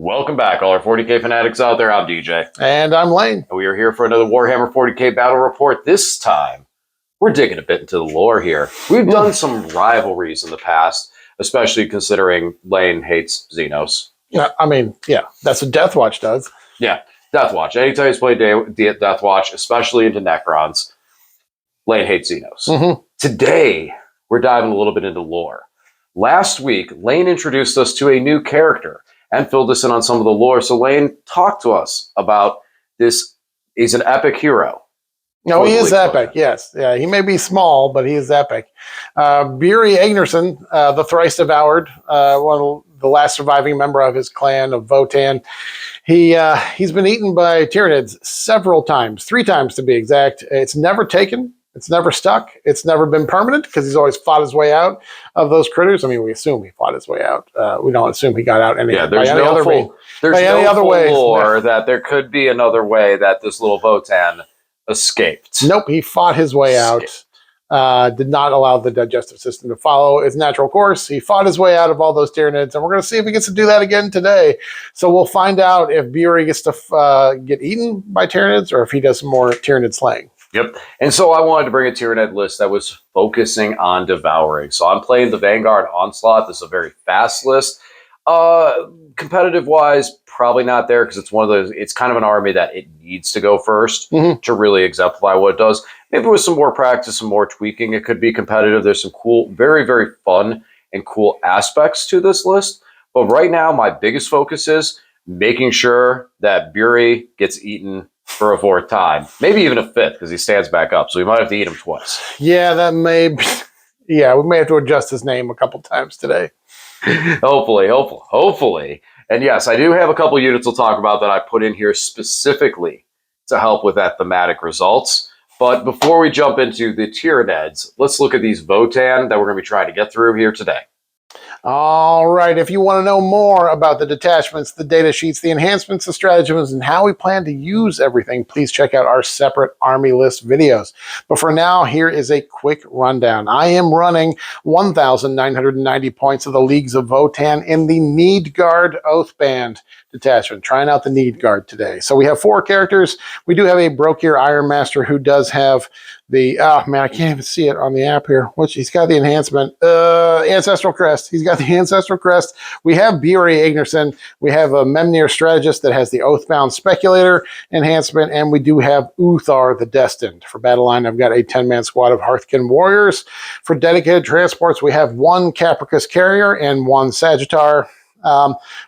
Welcome back, all our 40k fanatics out there. I'm DJ. And I'm Lane. And we are here for another Warhammer 40k battle report. This time, we're digging a bit into the lore here. We've done some rivalries in the past, especially considering Lane hates Xenos. Yeah, I mean, that's what Deathwatch does. Yeah, Deathwatch. Anytime he's played Deathwatch, especially into Necrons, Lane hates Xenos. Mm-hmm. Today, we're diving a little bit into lore. Last week, Lane introduced us to a new character and filled us in on some of the lore. So Lane, talk to us about this. He's an epic hero. No, he is epic, yes. Yeah, he may be small, but he is epic. Buri Egnerson, the thrice devoured, one of the last surviving member of his clan of Votann. He's been eaten by Tyranids several times, 3 times to be exact. It's never taken. It's never stuck. It's never been permanent because he's always fought his way out of those critters. I mean, we assume he fought his way out. We don't assume he got out any other way. There's no lore that there could be another way that this little Votann escaped. Nope, he fought his way out. Did not allow the digestive system to follow its natural course. He fought his way out of all those Tyranids, and we're going to see if he gets to do that again today. So we'll find out if Buri gets to get eaten by Tyranids or if he does some more Tyranid slaying. Yep. And so I wanted to bring a Tyranid list that was focusing on devouring. So I'm playing the Vanguard Onslaught. This is a very fast list. Competitive-wise, probably not there because it's one of those. It's kind of an army that it needs to go first to really exemplify what it does. Maybe with some more practice, some more tweaking, it could be competitive. There's some cool, very, very fun and cool aspects to this list. But right now, my biggest focus is making sure that Buri gets eaten for a 4th time, maybe even a 5th, because he stands back up. So we might have to eat him twice. Yeah, that may be. Yeah, we may have to adjust his name a couple times today. Hopefully. And yes, I do have a couple units we'll talk about that I put in here specifically to help with that thematic results. But before we jump into the Tyranids, let's look at these Votann that we're going to be trying to get through here today. All right, if you want to know more about the detachments, the data sheets, the enhancements, the stratagems, and how we plan to use everything, please check out our separate army list videos. But for now, here is a quick rundown. I am running 1,990 points of the Leagues of Votann in the Need Guard Oathband detachment. Trying out the Need Guard today. So we have 4 characters. We do have a Brokir Iron Master who does have the, oh man, I can't even see it on the app here. He's got the enhancement, Ancestral Crest. He's got the Ancestral Crest. We have Buri Egnerson. We have a Memnir Strategist that has the Oathbound Speculator enhancement, and we do have Uthar the Destined. For Battle Line, I've got a 10-man squad of Hearthkin Warriors. For dedicated transports, we have 1 Capricus Carrier and 1 Sagittar.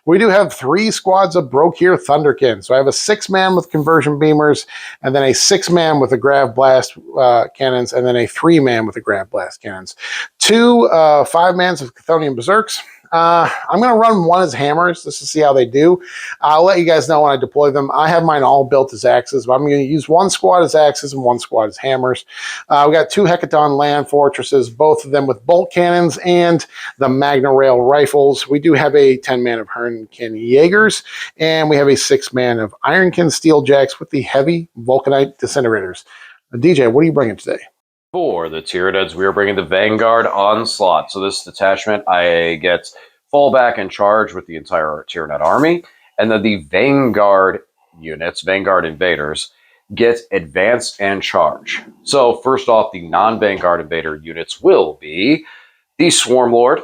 We do have 3 squads of Brokir Thunderkin. So I have a 6-man with conversion beamers, and then a 6-man with the grav blast cannons, and then a 3-man with the grav blast cannons. 2 5-mans of Chthonian Berserks. I'm going to run 1 as hammers just to see how they do. I'll let you guys know when I deploy them. I have mine all built as axes, but I'm going to use 1 squad as axes and 1 squad as hammers. We got 2 Hecaton land fortresses, both of them with bolt cannons and the Magna Rail rifles. We do have a 10-man of Hernkin Jaegers, and we have a 6-man of Ironkin Steeljacks with the heavy Vulcanite disintegrators. DJ, what are you bringing today? For the Tyranids, we are bringing the Vanguard Onslaught. So this detachment, I get fallback and charge with the entire Tyranid army. And then the Vanguard units, Vanguard Invaders, get advance and charge. So first off, the non-Vanguard Invader units will be the Swarm Lord,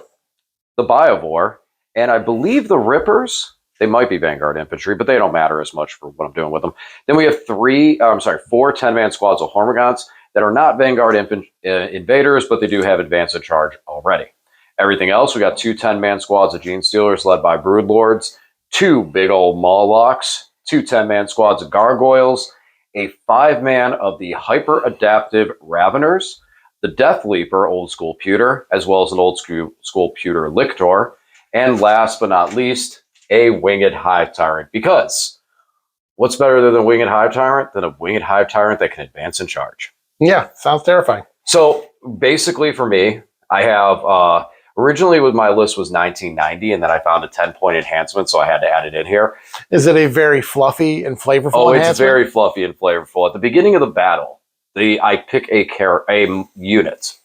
the Biovore, and I believe the Rippers. They might be Vanguard Infantry, but they don't matter as much for what I'm doing with them. Then we have 4 10-man squads of Hormagaunts that are not Vanguard Invaders, but they do have advance and charge already. Everything else, we got 2 10-man squads of Gene Stealers led by Broodlords, 2 big old Mawlocks, 2 10-man squads of Gargoyles, a 5-man of the Hyper-Adaptive Raveners, the Death Leaper Old School Pewter, as well as an Old School Pewter Lictor, and last but not least, a Winged Hive Tyrant. Because what's better than a Winged Hive Tyrant than a Winged Hive Tyrant that can advance and charge? Yeah, sounds terrifying. So basically for me, I have, originally with my list was 1990, and then I found a 10-point enhancement, so I had to add it in here. Is it a very fluffy and flavorful enhancement? It's very fluffy and flavorful. At the beginning of the battle, I pick a unit,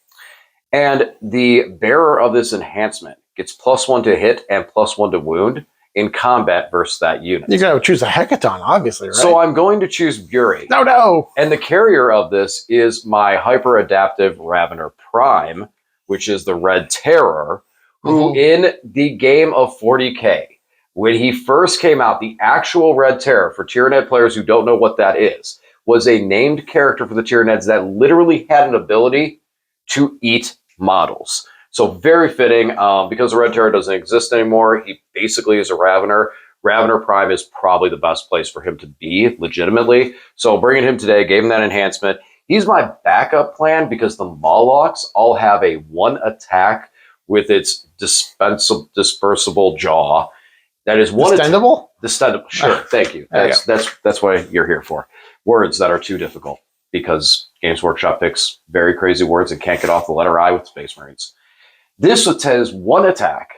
and the bearer of this enhancement gets +1 to hit and +1 to wound in combat versus that unit. You're going to choose a Hecaton, obviously, right? So I'm going to choose Bury. No. And the carrier of this is my hyper-adaptive Ravener Prime, which is the Red Terror, who in the game of 40K, when he first came out, the actual Red Terror, for Tyranid players who don't know what that is, was a named character for the Tyranids that literally had an ability to eat models. So very fitting, because the Red Terror doesn't exist anymore. He basically is a Ravener. Ravener Prime is probably the best place for him to be, legitimately. So bringing him today, gave him that enhancement. He's my backup plan because the Molochs all have a 1 attack with its dispersible jaw. That is one Distendable? Distendable, sure, thank you. That's what you're here for. Words that are too difficult, because Games Workshop picks very crazy words and can't get off the letter I with Space Marines. This has 1 attack,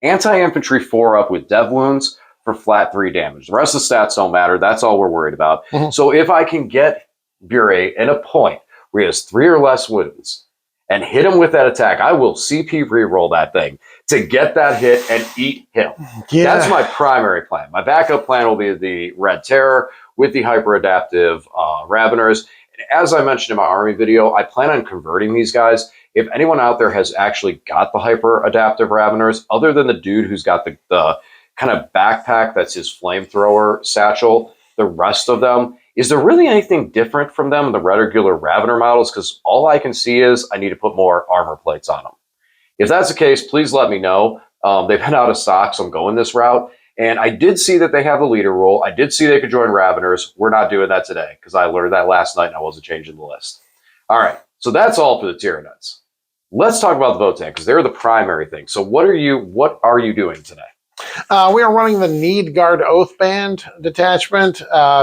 anti-infantry 4-up with dev wounds for flat 3 damage. The rest of the stats don't matter. That's all we're worried about. So if I can get Bury in a point where he has 3 or less wounds and hit him with that attack, I will CP reroll that thing to get that hit and eat him. Yeah. That's my primary plan. My backup plan will be the Red Terror with the hyper-adaptive Raveners. And as I mentioned in my army video, I plan on converting these guys. If anyone out there has actually got the hyper-adaptive Raveners, other than the dude who's got the kind of backpack that's his flamethrower satchel, the rest of them, is there really anything different from them in the regular Ravener models? Because all I can see is I need to put more armor plates on them. If that's the case, please let me know. They've been out of stock, so I'm going this route. And I did see that they have the leader role. I did see they could join Raveners. We're not doing that today because I learned that last night and I wasn't changing the list. All right, so that's all for the Tyranids. Let's talk about the Votann because they're the primary thing. So what are you doing today? We are running the Need Guard Oathband detachment.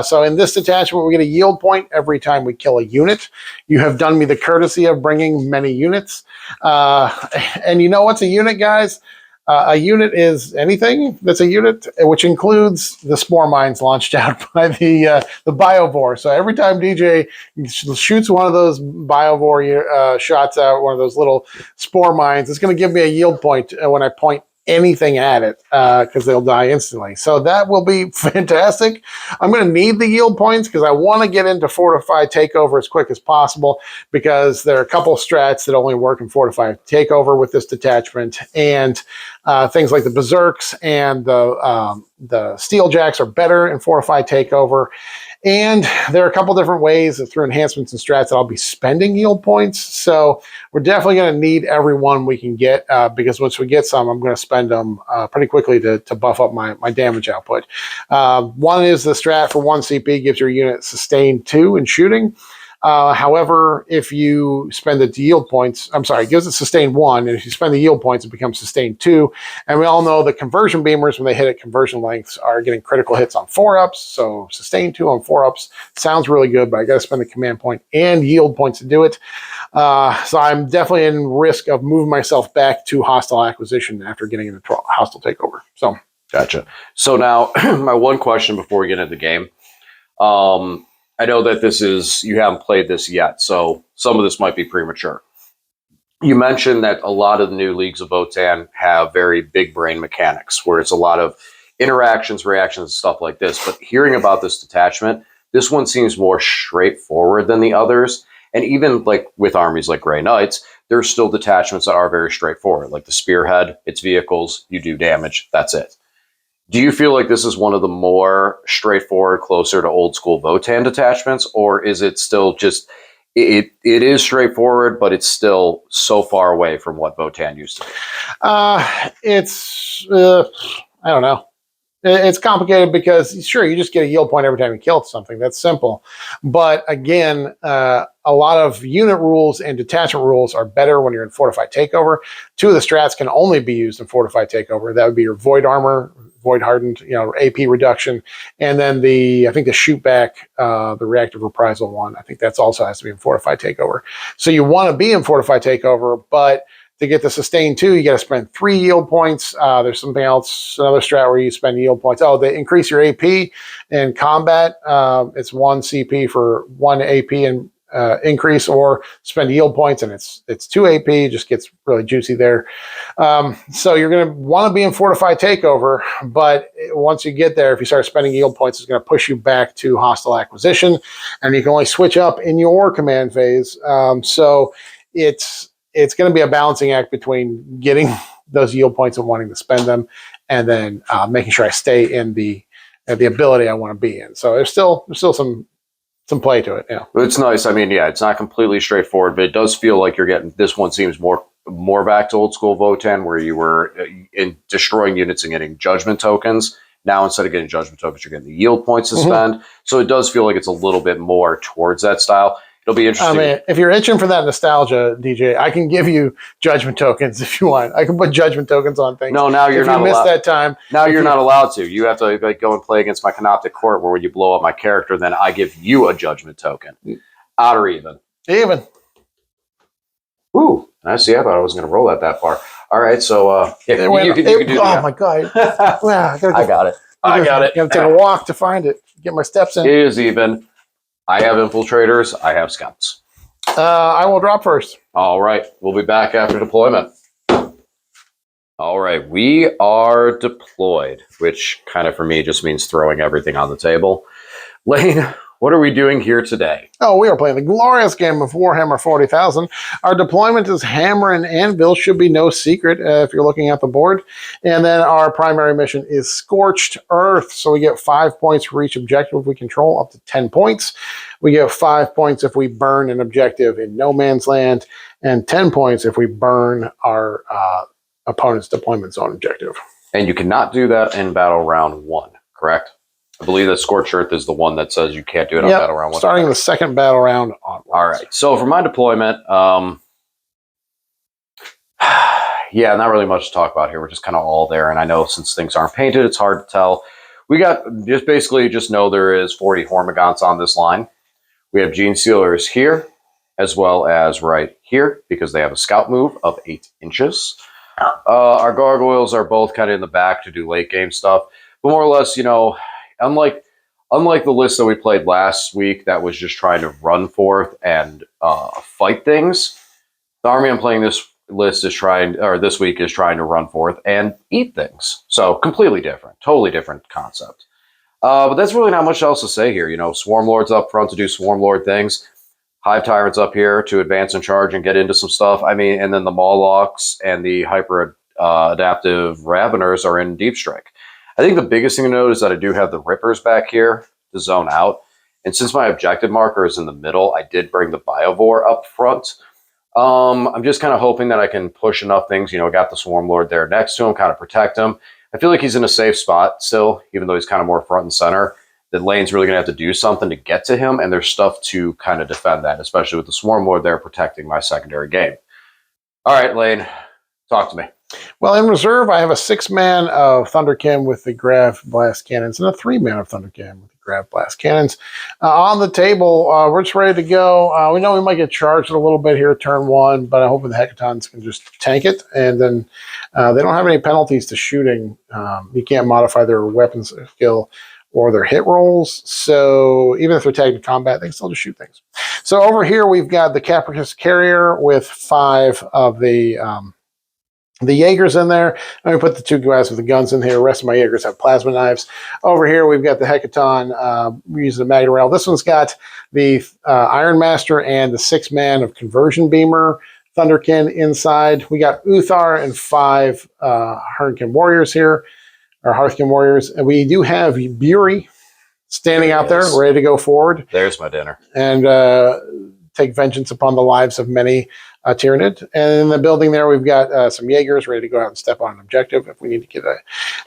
So in this detachment, we get a yield point every time we kill a unit. You have done me the courtesy of bringing many units. And you know what's a unit, guys? A unit is anything that's a unit, which includes the spore mines launched out by the biovore. So every time DJ shoots one of those biovore shots out, one of those little spore mines, it's going to give me a yield point when I point anything at it, because they'll die instantly. So that will be fantastic. I'm going to need the yield points because I want to get into Fortified Takeover as quick as possible, because there are a couple of strats that only work in Fortified Takeover with this detachment, and things like the Berserks and the Steeljacks are better in Fortified Takeover. And there are a couple different ways through enhancements and strats that I'll be spending yield points. So we're definitely going to need every one we can get, because once we get some, I'm going to spend them pretty quickly to buff up my damage output. One is the strat for 1 CP gives your unit sustained 2 in shooting. However, if you spend the yield points, it gives it sustained 1, and if you spend the yield points, it becomes sustained 2. And we all know the conversion beamers, when they hit at conversion lengths, are getting critical hits on 4-ups. So sustained 2 on 4-ups sounds really good, but I got to spend the command point and yield points to do it. So I'm definitely in risk of moving myself back to hostile acquisition after getting into hostile takeover. So gotcha. So now my one question before we get into the game. I know that you haven't played this yet, so some of this might be premature. You mentioned that a lot of the new leagues of Votann have very big brain mechanics, where it's a lot of interactions, reactions, and stuff like this. But hearing about this detachment, this one seems more straightforward than the others. And even like with armies like Grey Knights, there's still detachments that are very straightforward, like the Spearhead, its vehicles, you do damage, that's it. Do you feel like this is one of the more straightforward, closer to old school Votann detachments, or is it still just, it is straightforward, but it's still so far away from what Votann used to be? I don't know. It's complicated because, sure, you just get a yield point every time you kill something. That's simple. But again, a lot of unit rules and detachment rules are better when you're in Fortified Takeover. 2 of the strats can only be used in Fortified Takeover. That would be your Void Armor, Void Hardened, AP reduction, and then I think the shoot back, the reactive reprisal one. I think that's also has to be in Fortified Takeover. So you want to be in Fortified Takeover, but to get the sustain 2, you got to spend 3 yield points. There's something else, another strat where you spend yield points. Oh, they increase your AP in combat. It's 1 CP for 1 AP in increase, or spend yield points, and it's 2 AP. It just gets really juicy there. So you're going to want to be in Fortified Takeover, but once you get there, if you start spending yield points, it's going to push you back to Hostile Acquisition, and you can only switch up in your command phase. So it's going to be a balancing act between getting those yield points and wanting to spend them, and then making sure I stay in the ability I want to be in. So there's still some play to it. Yeah, it's nice. I mean, yeah, it's not completely straightforward, but it does feel like you're getting, this one seems more back to old school Votann, where you were in destroying units and getting judgment tokens. Now, instead of getting judgment tokens, you're getting the yield points to spend. So it does feel like it's a little bit more towards that style. It'll be interesting. I mean, if you're itching for that nostalgia, DJ, I can give you judgment tokens if you want. I can put judgment tokens on things. No, now you're not allowed. If you missed that time. Now you're not allowed to. You have to like go and play against my Canoptic Court, where when you blow up my character, then I give you a judgment token. Odd or even? Even. Ooh, I see. I thought I was going to roll that far. All right, so you can do that. Oh, my God. Yeah, I got it. I got it. I got to take a walk to find it. Get my steps in. It is even. I have infiltrators. I have scouts. I will drop first. All right. We'll be back after deployment. All right. We are deployed, which kind of for me just means throwing everything on the table. Lane, what are we doing here today? Oh, we are playing the glorious game of Warhammer 40,000. Our deployment is Hammer and Anvil. Should be no secret if you're looking at the board. And then our primary mission is Scorched Earth. So we get 5 points for each objective we control, up to 10 points. We get 5 points if we burn an objective in no man's land, and 10 points if we burn our opponent's deployment zone objective. And you cannot do that in battle round 1, correct? I believe that Scorched Earth is the one that says you can't do it on battle round 1. Starting the second battle round onwards. All right. So for my deployment, yeah, not really much to talk about here. We're just kind of all there. And I know since things aren't painted, it's hard to tell. We got just know there is 40 Hormagaunts on this line. We have Gene Sealers here, as well as right here, because they have a scout move of 8 inches. Our gargoyles are both kind of in the back to do late game stuff. But more or less, unlike the list that we played last week that was just trying to run forth and fight things, the army I'm playing this week is trying to run forth and eat things. So completely different, totally different concept. But that's really not much else to say here. Swarm Lords up front to do Swarm Lord things. Hive Tyrants up here to advance and charge and get into some stuff. I mean, and then the Mawlocks and the hyper adaptive Raveners are in Deep Strike. I think the biggest thing to note is that I do have the Rippers back here to zone out. And since my objective marker is in the middle, I did bring the Biovore up front. I'm just kind of hoping that I can push enough things. Got the Swarm Lord there next to him, kind of protect him. I feel like he's in a safe spot still, even though he's kind of more front and center. That Lane's really going to have to do something to get to him, and there's stuff to kind of defend that, especially with the Swarm Lord there protecting my secondary game. All right, Lane, talk to me. Well, in reserve, I have a 6-man of Thunderkin with the Grav Blast Cannons and a 3-man of Thunderkin with the Grav Blast Cannons. On the table, we're just ready to go. We know we might get charged a little bit here turn 1, but I'm hoping the Hecatons can just tank it. And then they don't have any penalties to shooting. You can't modify their weapons skill or their hit rolls. So even if they're tagged in combat, they can still just shoot things. So over here, we've got the Capricus Carrier with 5 of the Jaegers in there. Let me put the 2 guys with the guns in here. The rest of my Jaegers have plasma knives. Over here, we've got the Hecaton using the Magna Rail. This one's got the Iron Master and the 6-man of Conversion Beamer Thunderkin inside. We got Uthar and 5 Hearthkin Warriors here, or Hearthkin Warriors. And we do have Buri standing out there, ready to go forward. There's my dinner. And take vengeance upon the lives of many Tyranid. And in the building there, we've got some Jaegers ready to go out and step on an objective if we need to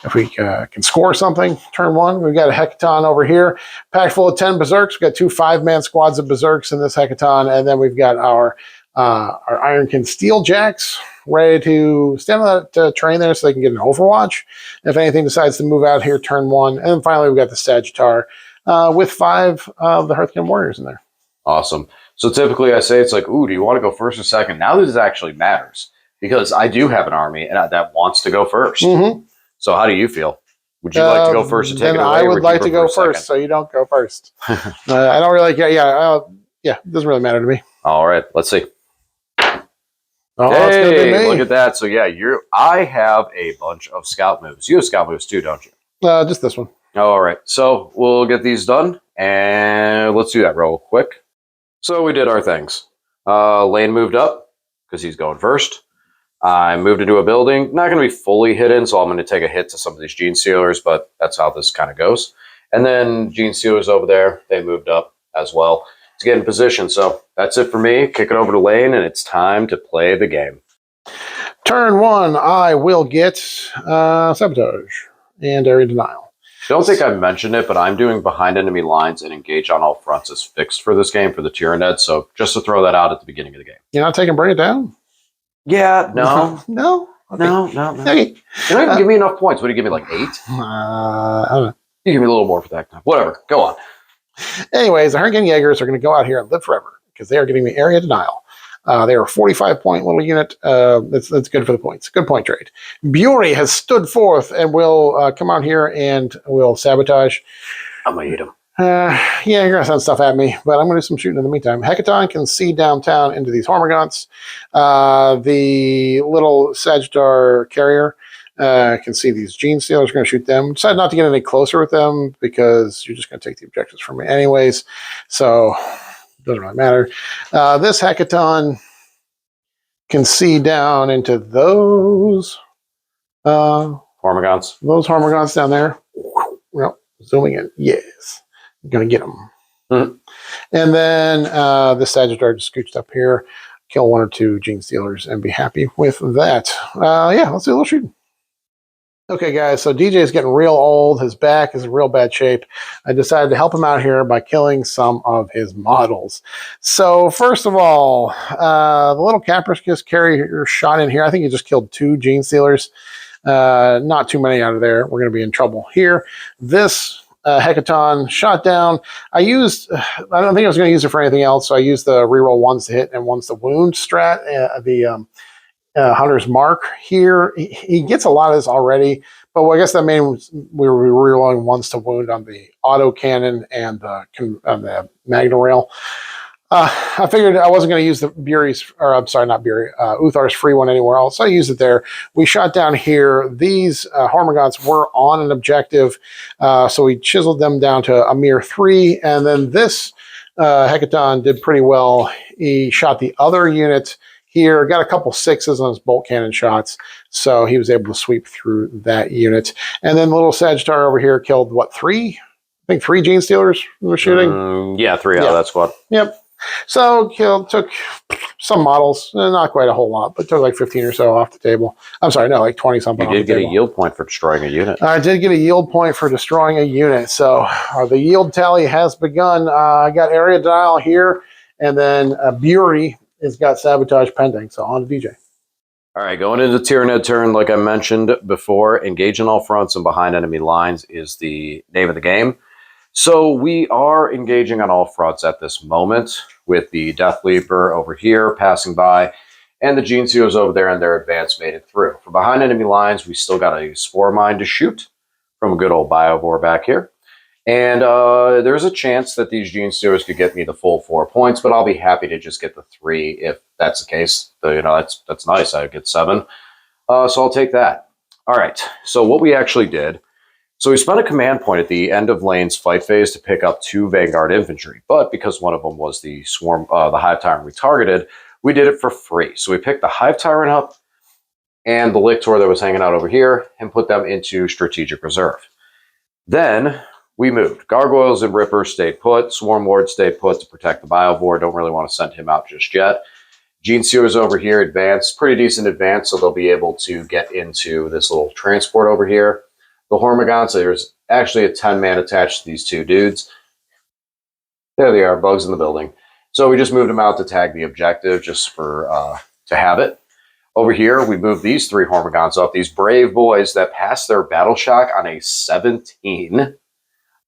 if we can score something. Turn 1, we've got a Hecaton over here, packed full of 10 Berserks. We've got 2 5-man squads of Berserks in this Hecaton, and then we've got our Ironkin Steeljacks ready to stand on that train there so they can get an Overwatch if anything decides to move out here turn 1. And then finally, we've got the Sagittar with 5 of the Hearthkin Warriors in there. Awesome. So typically I say it's like, ooh, do you want to go first or second? Now this actually matters because I do have an army that wants to go first. Mm-hmm. So how do you feel? Would you like to go first to take it away? I would like to go first, so you don't go first. I don't really care. Yeah, Yeah, it doesn't really matter to me. All right, let's see. Oh, it's going to be me. Look at that. So yeah, I have a bunch of scout moves. You have scout moves too, don't you? Just this one. All right, so we'll get these done, and let's do that real quick. So we did our things. Lane moved up because he's going first. I moved into a building. Not going to be fully hidden, so I'm going to take a hit to some of these Gene Stealers, but that's how this kind of goes. And then Gene Stealers over there, they moved up as well to get in position. So that's it for me. Kick it over to Lane, and it's time to play the game. Turn 1, I will get Sabotage and Area Denial. Don't think I mentioned it, but I'm doing behind enemy lines and engage on all fronts as fixed for this game for the Tyranids. So just to throw that out at the beginning of the game. You're not taking Bring It Down? Yeah, no. No? Okay. No. Okay. You don't even give me enough points. What do you give me, like 8? I don't know. You give me a little more for that. Whatever. Go on. Anyways, the Hurricane Jaegers are going to go out here and live forever because they are getting the Area Denial. They are a 45-point little unit. That's good for the points. Good point trade. Bury has stood forth and will come out here and will sabotage. I'm going to eat him. Yeah, you're going to send stuff at me, but I'm going to do some shooting in the meantime. Hecaton can see downtown into these Hormagaunts. The little Sagittar carrier can see these Gene Stealers. Are going to shoot them. Decided not to get any closer with them because you're just going to take the objectives from me anyways. So it doesn't really matter. This Hecaton can see down into those Hormagaunts. Those Hormagaunts down there. Well, zooming in. Yes. I'm going to get them. Mm-hmm. And then this Sagittar just scooched up here, kill 1 or 2 Gene Stealers, and be happy with that. Yeah, let's do a little shooting. Okay, guys, so DJ is getting real old. His back is in real bad shape. I decided to help him out here by killing some of his models. So, first of all, the little Capricious carrier shot in here. I think he just killed 2 Gene Stealers. Not too many out of there. We're going to be in trouble here. This Hecaton shot down. I don't think I was going to use it for anything else, so I used the reroll 1s to hit and 1s to wound strat. Hunter's Mark here. He gets a lot of this already, but I guess that means we were rerolling 1s to wound on the auto cannon and the Magna Rail. I figured I wasn't going to use the Uthar's free one anywhere else, so I used it there. We shot down here. These Hormagaunts were on an objective, so we chiseled them down to a mere 3, and then this Hecaton did pretty well. He shot the other unit here, got a couple 6s on his bolt cannon shots, so he was able to sweep through that unit. And then little Sagittar over here killed, 3? I think 3 Gene Stealers were shooting. Yeah, 3 out of that squad. Yep. So took some models, not quite a whole lot, but took like 15 or so off the table. I'm sorry, no, like 20 something. You did get a yield point for destroying a unit. I did get a yield point for destroying a unit. So the yield tally has begun. I got Area Denial here, and then Bury has got Sabotage pending. So on to DJ. All right, going into Tyranid turn, like I mentioned before, engage on all fronts and behind enemy lines is the name of the game. So we are engaging on all fronts at this moment with the Death Leaper over here passing by and the Gene Stealers over there and their advance made it through. For behind enemy lines, we still got a Spore Mine to shoot from a good old Biovore back here. And there's a chance that these Gene Stealers could get me the full 4 points, but I'll be happy to just get the 3 if that's the case. That's nice. I get 7. So I'll take that. All right, so what we actually did, so we spent a command point at the end of Lane's fight phase to pick up 2 Vanguard infantry, but because one of them was the Hive Tyrant we targeted, we did it for free. So we picked the Hive Tyrant up and the Lictor that was hanging out over here and put them into strategic reserve. Then we moved. Gargoyles and Rippers stayed put. Swarm Lord stayed put to protect the Biovore. Don't really want to send him out just yet. Gene Stealers over here advanced, pretty decent advance, so they'll be able to get into this little transport over here. The Hormagaunts, there's actually a 10-man attached to these 2 dudes. There they are, bugs in the building. So we just moved them out to tag the objective just for to have it. Over here, we moved these 3 Hormagaunts up, these brave boys that passed their battle shock on a 17.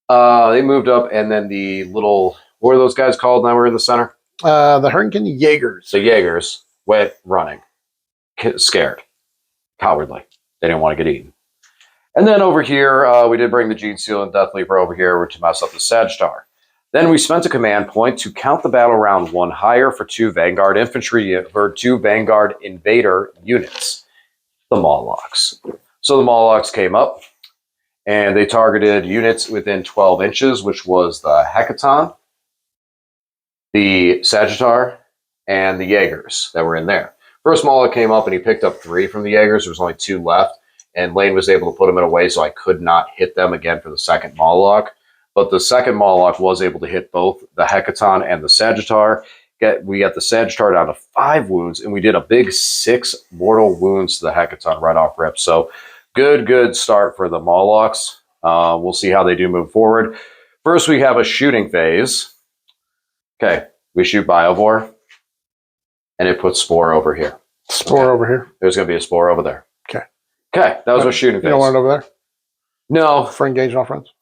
They moved up, and then the little, what are those guys called now we're in the center? The Hurricane Jaegers. The Jaegers went running, scared, cowardly. They didn't want to get eaten. And then over here, we did bring the Gene Stealer and Death Leaper over here to mess up the Sagittar. Then we spent a command point to count the battle round 1 higher for 2 Vanguard infantry or 2 Vanguard invader units, the Molochs. So the Molochs came up and they targeted units within 12 inches, which was the Hecaton, the Sagittar, and the Jaegers that were in there. First Moloch came up and he picked up 3 from the Jaegers. There was only 2 left, and Lane was able to put them in a way so I could not hit them again for the second Moloch. But the second Moloch was able to hit both the Hecaton and the Sagittar. We got the Sagittar down to 5 wounds, and we did a big 6 mortal wounds to the Hecaton right off rip. So good start for the Molochs. We'll see how they do move forward. First, we have a shooting phase. Okay, we shoot Biovore, and it puts Spore over here. Spore over here. There's going to be a Spore over there. Okay. Okay, that was a shooting phase. You don't want it over there? No. For engage all friends?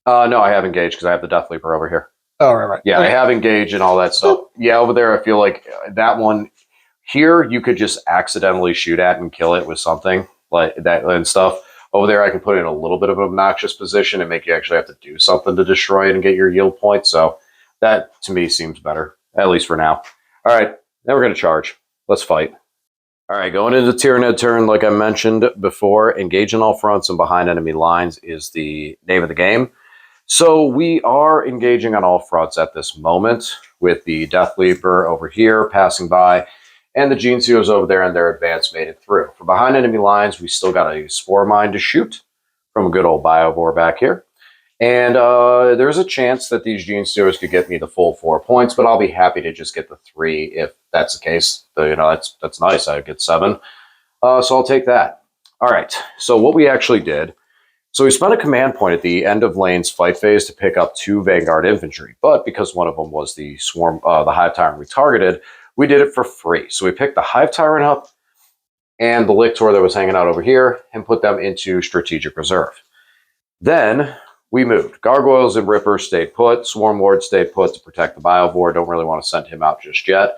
No, I have engaged because I have the Death Leaper over here. Oh, right. Yeah, I have engaged and all that stuff. Yeah, over there, I feel like that one here, you could just accidentally shoot at and kill it with something like that and stuff. Over there, I can put it in a little bit of an obnoxious position and make you actually have to do something to destroy it and get your yield point. So that, to me, seems better, at least for now. All right, now we're going to charge. Let's fight. All right, going into Tyranid turn, like I mentioned before, engage on all fronts and behind enemy lines is the name of the game. So we are engaging on all fronts at this moment with the Death Leaper over here passing by and the Gene Sealers over there and their advance made it through. For behind enemy lines, we still got a Spore Mine to shoot from a good old Biovore back here. And there's a chance that these Gene Stealers could get me the full 4 points, but I'll be happy to just get the 3 if that's the case. You know, that's nice. I get 7. So I'll take that. All right. So what we actually did, so we spent a command point at the end of Lane's fight phase to pick up 2 Vanguard infantry, but because one of them was the Swarm, the Hive Tyrant we targeted, we did it for free. So we picked the Hive Tyrant up and the Lictor that was hanging out over here and put them into strategic reserve. Then we moved. Gargoyles and Rippers stayed put. Swarm Lord stayed put to protect the Biovore. Don't really want to send him out just yet.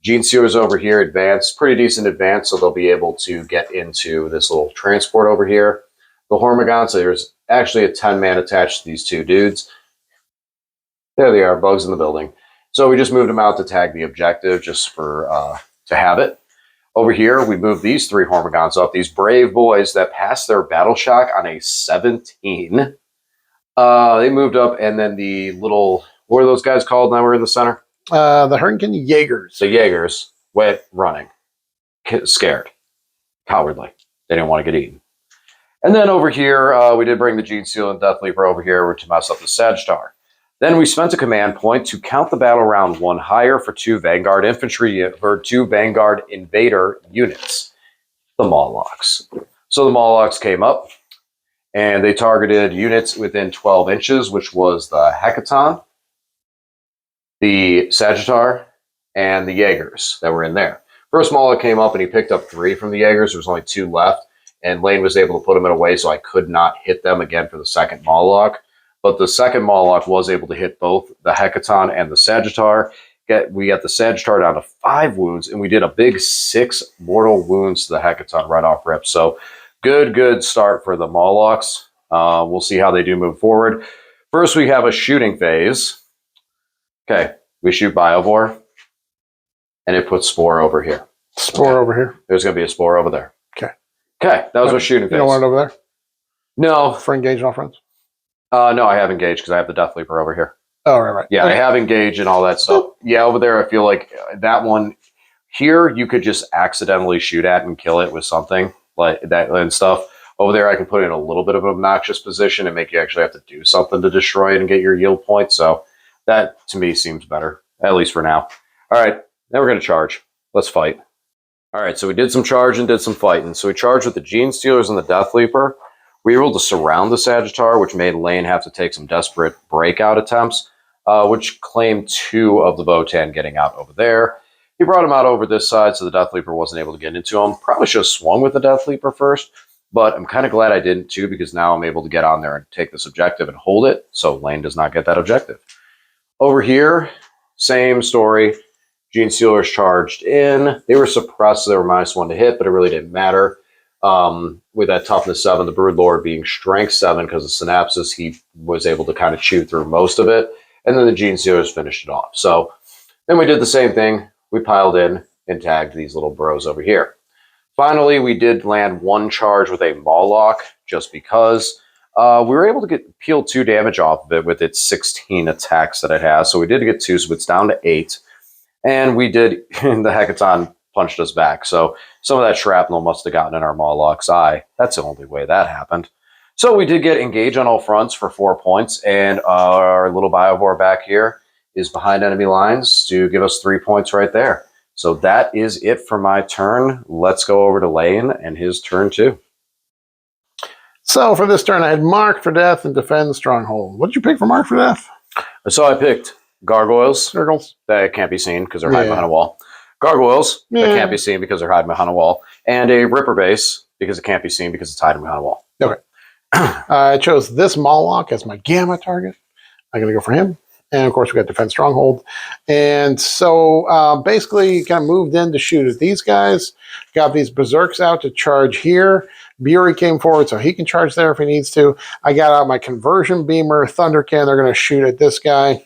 Gene Sealers over here advanced, pretty decent advance, so they'll be able to get into this little transport over here. The Hormigons, so there's actually a 10-man attached to these 2 dudes. There they are, bugs in the building. So we just moved them out to tag the objective just for to have it. Over here, we moved these 3 Hormigons up, these brave boys that passed their battle shock on a 17. They moved up, and then the little, what are those guys called now we're in the center? The Hurricane Jaegers. The Jaegers went running, scared, cowardly. They didn't want to get eaten. And then over here, we did bring the Gene Seal and Death Leaper over here to mess up the Sagittar. Then we spent a command point to count the battle round 1 higher for 2 Vanguard infantry or 2 Vanguard invader units, the Molochs. So the Molochs came up and they targeted units within 12 inches, which was the Hecaton, the Sagittar, and the Jaegers that were in there. First Moloch came up and he picked up 3 from the Jaegers. There was only 2 left, and Lane was able to put them in a way so I could not hit them again for the second Moloch. But the second Moloch was able to hit both the Hecaton and the Sagittar. We got the Sagittar down to 5 wounds, and we did a big 6 mortal wounds to the Hecaton right off rip. So good start for the Molochs. We'll see how they do move forward. First, we have a shooting phase. Okay, we shoot Biovore, and it puts Spore over here. Spore over here. There's going to be a Spore over there. Okay. Okay, that was a shooting phase. You don't want it over there? No. For engage all friends? No, I have engaged because I have the Death Leaper over here. Oh, right. Yeah, I have engaged and all that stuff. Yeah, over there, I feel like that one here, you could just accidentally shoot at and kill it with something like that and stuff. Over there, I can put it in a little bit of an obnoxious position and make you actually have to do something to destroy it and get your yield point. So that, to me, seems better, at least for now. All right, now we're going to charge. Let's fight. All right, so we did some charge and did some fighting. So we charged with the Gene Stealers and the Death Leaper. We were able to surround the Sagittar, which made Lane have to take some desperate breakout attempts, which claimed 2 of the Votann getting out over there. He brought him out over this side, so the Death Leaper wasn't able to get into him. Probably should have swung with the Death Leaper first, but I'm kind of glad I didn't too, because now I'm able to get on there and take this objective and hold it, so Lane does not get that objective. Over here, same story. Gene Sealers charged in. They were suppressed, so they were -1 to hit, but it really didn't matter. With that toughness 7, the Broodlord being strength 7 because of synapses, he was able to kind of chew through most of it. and then the Gene Stealers finished it off. So then we did the same thing. We piled in and tagged these little bros over here. Finally, we did land one charge with a Moloch, just because we were able to peel 2 damage off of it with its 16 attacks that it has. So we did get 2, so it's down to 8. And we did, the Hecaton punched us back. So some of that shrapnel must have gotten in our Moloch's eye. That's the only way that happened. So we did get engage on all fronts for 4 points, and our little Biovore back here is behind enemy lines to give us 3 points right there. So that is it for my turn. Let's go over to Lane and his turn too. So for this turn, I had Mark for Death and Defend Stronghold. What did you pick for Mark for Death? So I picked Gargoyles. Gargoyles. That can't be seen because they're hiding behind a wall. Gargoyles. That can't be seen because they're hiding behind a wall. And a Ripper Base because it can't be seen because it's hiding behind a wall. Okay. I chose this Moloch as my Gamma target. I'm going to go for him. And of course, we got Defense Stronghold. And so basically, kind of moved in to shoot at these guys. Got these Berserks out to charge here. Bury came forward, so he can charge there if he needs to. I got out my Conversion Beamer, Thundercan. They're going to shoot at this guy.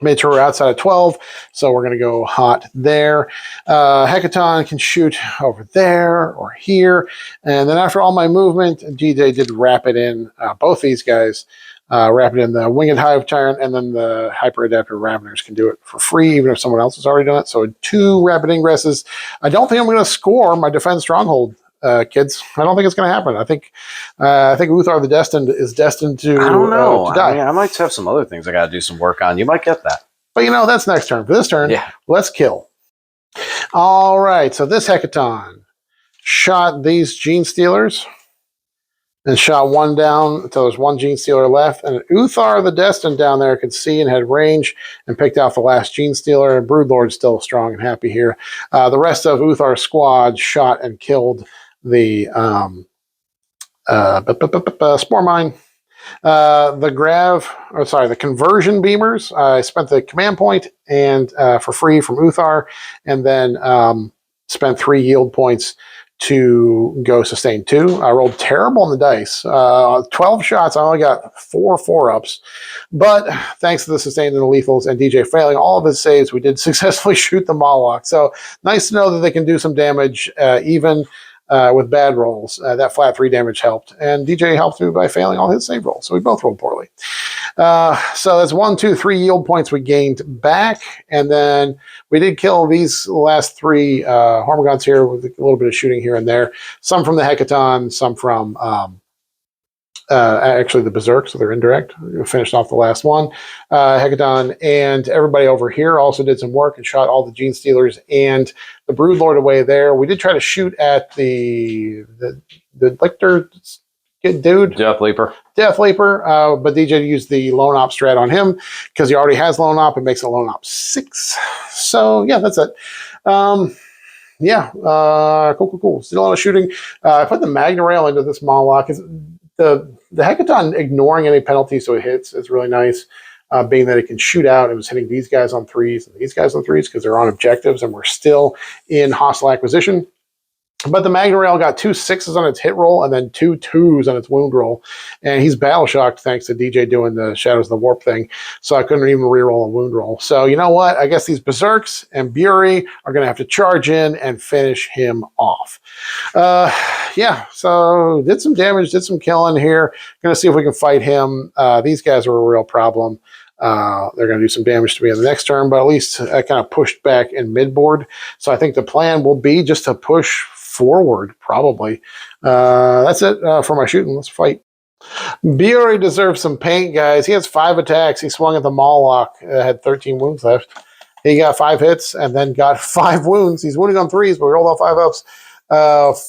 Made sure we're outside of 12, so we're going to go hot there. Hecaton can shoot over there or here. And then after all my movement, DJ did wrap it in, both these guys. Wrap it in the Winged Hive Tyrant, and then the Hyper Adaptive Raveners can do it for free, even if someone else has already done it. So 2 Rapid Ingresses. I don't think I'm going to score my Defense Stronghold, kids. I don't think it's going to happen. I think Uthar the Destined is destined to, I don't know. To die. I mean, I might have some other things I got to do some work on. You might get that. But that's next turn. For this turn, let's kill. All right, so this Hecaton shot these Gene Stealers and shot 1 down until there's 1 Gene Stealer left. And Uthar the Destined down there could see and had range and picked out the last Gene Stealer. And Broodlord's still strong and happy here. The rest of Uthar's squad shot and killed the Spore Mine. The Conversion Beamers. I spent the command point and for free from Uthar, and then spent 3 yield points to go sustain 2. I rolled terrible on the dice. 12 shots, I only got 4 4-ups. But thanks to the sustain and the lethals and DJ failing all of his saves, we did successfully shoot the Moloch. So nice to know that they can do some damage even with bad rolls. That flat 3 damage helped. And DJ helped me by failing all his save rolls. So we both rolled poorly. So that's 1, 2, 3 yield points we gained back. And then we did kill these last 3 Hormagaunts here with a little bit of shooting here and there. Some from the Hecaton, some from actually the Berserk, so they're indirect. We finished off the last one. Hecaton and everybody over here also did some work and shot all the Gene Stealers and the Broodlord away there. We did try to shoot at the Lictor dude. Death Leaper. But DJ used the Lone Op strat on him because he already has Lone Op. It makes it Lone Op 6. So yeah, that's it. Cool. Still a lot of shooting. I put the Magna Rail into this Moloch. The Hecaton ignoring any penalties so it hits is really nice, being that it can shoot out. It was hitting these guys on 3s and these guys on 3s because they're on objectives and we're still in hostile acquisition. But the Magna Rail got 2 6s on its hit roll and then 2 2s on its wound roll. And he's battle shocked thanks to DJ doing the Shadows of the Warp thing. So I couldn't even reroll a wound roll. So you know what? I guess these Berserks and Bury are going to have to charge in and finish him off. So did some damage, did some killing here. Going to see if we can fight him. These guys are a real problem. They're going to do some damage to me in the next turn, but at least I kind of pushed back in midboard. So I think the plan will be just to push forward, probably. That's it for my shooting. Let's fight. Bury deserves some paint, guys. He has 5 attacks. He swung at the Moloch, had 13 wounds left. He got 5 hits and then got 5 wounds. He's wounding on 3s, but we rolled all 5 ups.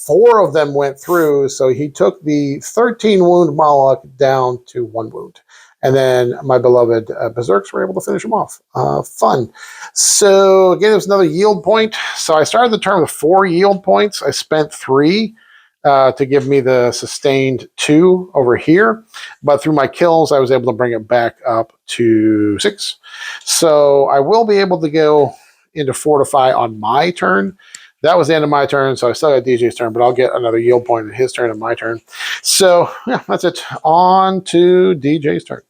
4 of them went through, so he took the 13 wound Moloch down to 1 wound. And then my beloved Berserks were able to finish him off. Fun. So again, it was another yield point. So I started the turn with 4 yield points. I spent 3 to give me the sustained 2 over here. But through my kills, I was able to bring it back up to 6. So I will be able to go into Fortify on my turn. That was the end of my turn, so I still got DJ's turn, but I'll get another yield point in his turn and my turn. So, yeah, that's it. On to DJ's turn.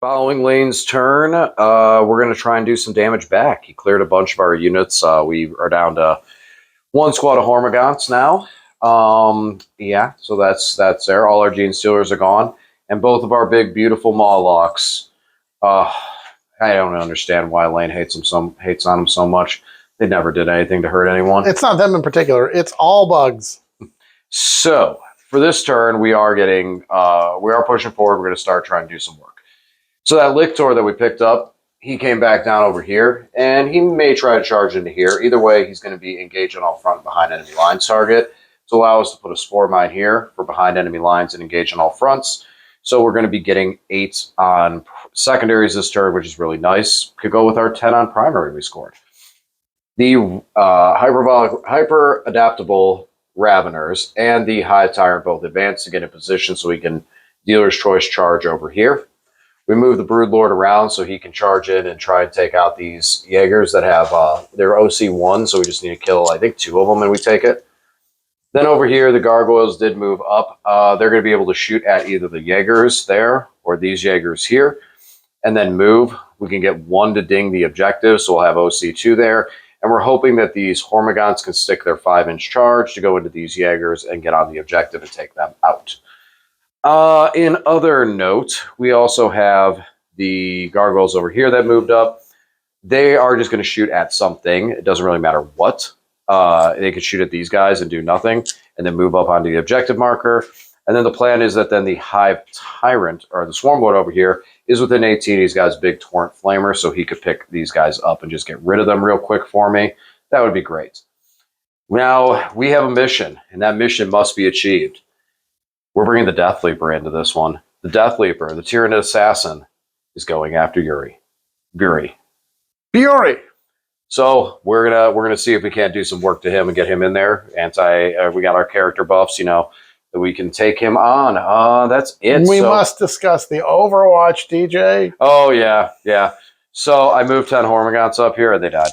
Following Lane's turn, we're going to try and do some damage back. He cleared a bunch of our units. We are down to one squad of Hormagaunts now. Yeah, so that's there. All our Gene Stealers are gone. And both of our big, beautiful Mawlocks. I don't understand why Lane hates on them so much. They never did anything to hurt anyone. It's not them in particular. It's all bugs. So for this turn, we are pushing forward. We're going to start trying to do some work. So that Lictor that we picked up, he came back down over here, and he may try to charge into here. Either way, he's going to be engaged on all front behind enemy lines target to allow us to put a Spore Mine here for behind enemy lines and engage on all fronts. So we're going to be getting 8 on secondaries this turn, which is really nice. Could go with our 10 on primary we scored. The hyper adaptable Raveners and the Hive Tyrant both advance to get in position so we can dealer's choice charge over here. We move the Broodlord around so he can charge in and try and take out these Jaegers that have their OC1, so we just need to kill, I think, 2 of them and we take it. Then over here, the Gargoyles did move up. They're going to be able to shoot at either the Jaegers there or these Jaegers here, and then move. We can get 1 to ding the objective, so we'll have OC2 there. And we're hoping that these Hormagaunts can stick their 5-inch charge to go into these Jaegers and get on the objective and take them out. In other note, we also have the Gargoyles over here that moved up. They are just going to shoot at something. It doesn't really matter what. They could shoot at these guys and do nothing, and then move up onto the objective marker. And then the plan is that then the Hive Tyrant, or the Swarmlord over here, is within 18. He's got his big Torrent Flamer, so he could pick these guys up and just get rid of them real quick for me. That would be great. Now, we have a mission, and that mission must be achieved. We're bringing the Death Leaper into this one. The Death Leaper, the Tyranid Assassin, is going after Yuri. So we're gonna see if we can't do some work to him and get him in there. We got our character buffs, that we can take him on. That's it. We must discuss the Overwatch, DJ. Oh yeah. So I moved 10 Hormagaunts up here, and they died.